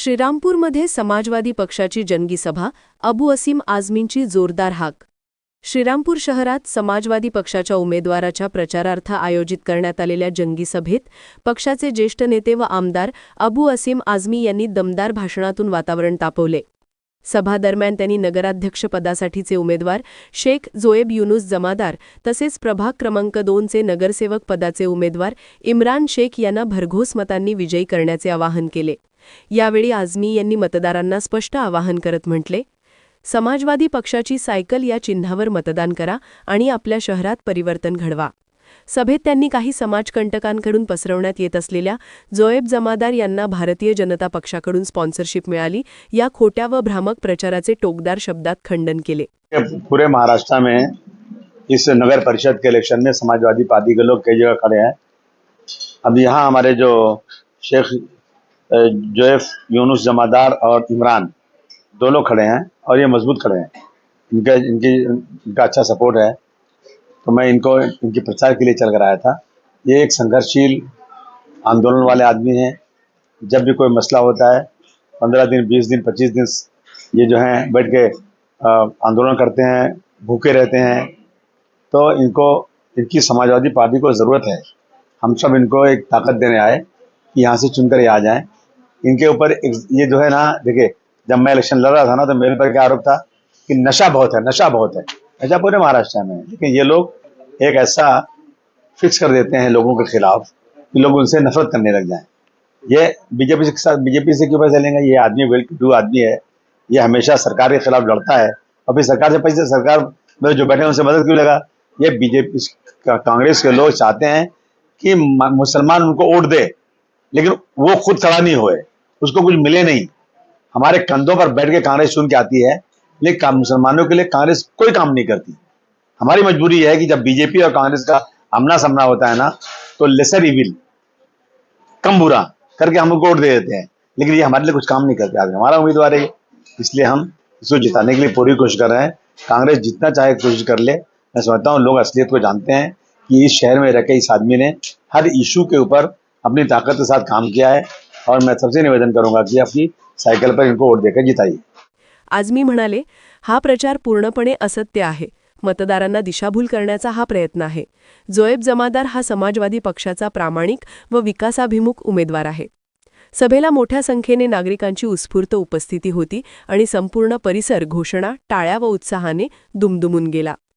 श्रीरामपूरमध्ये समाजवादी पक्षाची जंगी सभा, अबू असीम आझमींची जोरदार हाक. श्रीरामपूर शहरात समाजवादी पक्षाच्या उमेदवाराच्या प्रचारार्थ आयोजित करण्यात आलेल्या जंगी सभेत पक्षाचे ज्येष्ठ नेते व आमदार अबू असीम आझमी यांनी दमदार भाषणातून वातावरण तापवले. सभादरम्यान त्यांनी नगराध्यक्षपदासाठीचे उमेदवार शेख जोएब युनुस जमादार तसेच प्रभाग क्रमांक 2चे नगरसेवक पदाचे उमेदवार इम्रान शेख यांना भरघोस मतांनी विजयी करण्याचे आवाहन केले. यावेळी आझमी यांनी मतदारांना स्पष्ट आवाहन करत म्हटले, समाजवादी पक्षाची सायकल या चिन्हावर मतदान करा आणि आपल्या शहरात परिवर्तन घडवा. सभेत त्यांनी काही समाजकंटकांकडून पसरवण्यात येत असलेल्या जोएब जमादार यांना भारतीय जनता पक्षाकडून स्पॉन्सरशिप मिळाली या खोट्या व भ्रामक प्रचाराचे टोकदार शब्दात खंडन केले. पूरे महाराष्ट्र में इस नगर परिषद के इलेक्शन में समाजवादी पार्टी के लोग कई जगह खड़े हैं. अब यहाँ हमारे जो शेख जोएब यूनुस जमादार और इमरान दो लोग खड़े हैं और ये मजबूत खड़े हैं. इनका अच्छा सपोर्ट है, तो मैं इनको इनके प्रचार के लिए चल कर आया था. ये एक संघर्षशील आंदोलन वाले आदमी हैं. जब भी कोई मसला होता है 15 दिन 20 दिन 25 दिन ये जो हैं बैठ के आंदोलन करते हैं, भूखे रहते हैं. तो इनकी समाजवादी पार्टी को ज़रूरत है. हम सब इनको एक ताकत देने आए कि यहाँ से चुनकर ये आ जाएं. इनके ऊपर ये जो है ना, देखिए जब मैं इलेक्शन लड़ रहा था ना तो मेरे पर क्या आरोप था कि नशा बहुत है, नशा बहुत है. नशा पूरे महाराष्ट्र में है, लेकिन ये लोग एक ऐसा फिक्स कर देते हैं लोगों के खिलाफ कि लोग उनसे नफरत करने लग जाएं. ये बीजेपी के साथ, बीजेपी से क्यों चलेंगे? ये आदमी वेल टू डू आदमी है. ये हमेशा सरकार के खिलाफ लड़ता है और फिर सरकार से पैसे, सरकार में जो बैठे हैं उनसे मदद क्यों लगा? ये बीजेपी कांग्रेस के लोग चाहते हैं कि मुसलमान उनको वोट दे, लेकिन वो खुद खड़ा नहीं होए, उसको कुछ मिले नहीं. हमारे कंधों पर बैठ के कांग्रेस चुन के आती है, लेकिन मुसलमानों के लिए कांग्रेस कोई काम नहीं करती. हमारी मजबूरी है कि जब बीजेपी और कांग्रेस का आमना सामना होता है ना, तो लेसर इविल, कम बुरा करके हम वोट दे देते हैं, लेकिन ये हमारे लिए कुछ काम नहीं करते. आज हमारा उम्मीदवार है, इसलिए हम इसको जिताने के लिए पूरी कोशिश कर रहे हैं. कांग्रेस जितना चाहे कोशिश कर ले. मैं समझता हूँ लोग असलियत को जानते हैं कि इस शहर में रहकर इस आदमी ने हर इशू के ऊपर अपनी ताकत के साथ काम किया है, और मैं सबसे निवेदन करूंगा कि अपनी सायकल पर इनको वोट देकर जिताइए. आझमी म्हणाले, हा प्रचार पूर्णपणे असत्य आहे. मतदारांना दिशाभूल करण्याचा हा प्रयत्न आहे. जोएब जमादार हा समाजवादी पक्षाचा प्रामाणिक व विकासाभिमुख उमेदवार आहे. सभेला मोठ्या संख्येने नागरिकांची उत्स्फूर्त उपस्थिती होती आणि संपूर्ण परिसर घोषणा, टाळ्या व उत्साहाने दुमदुमून गेला.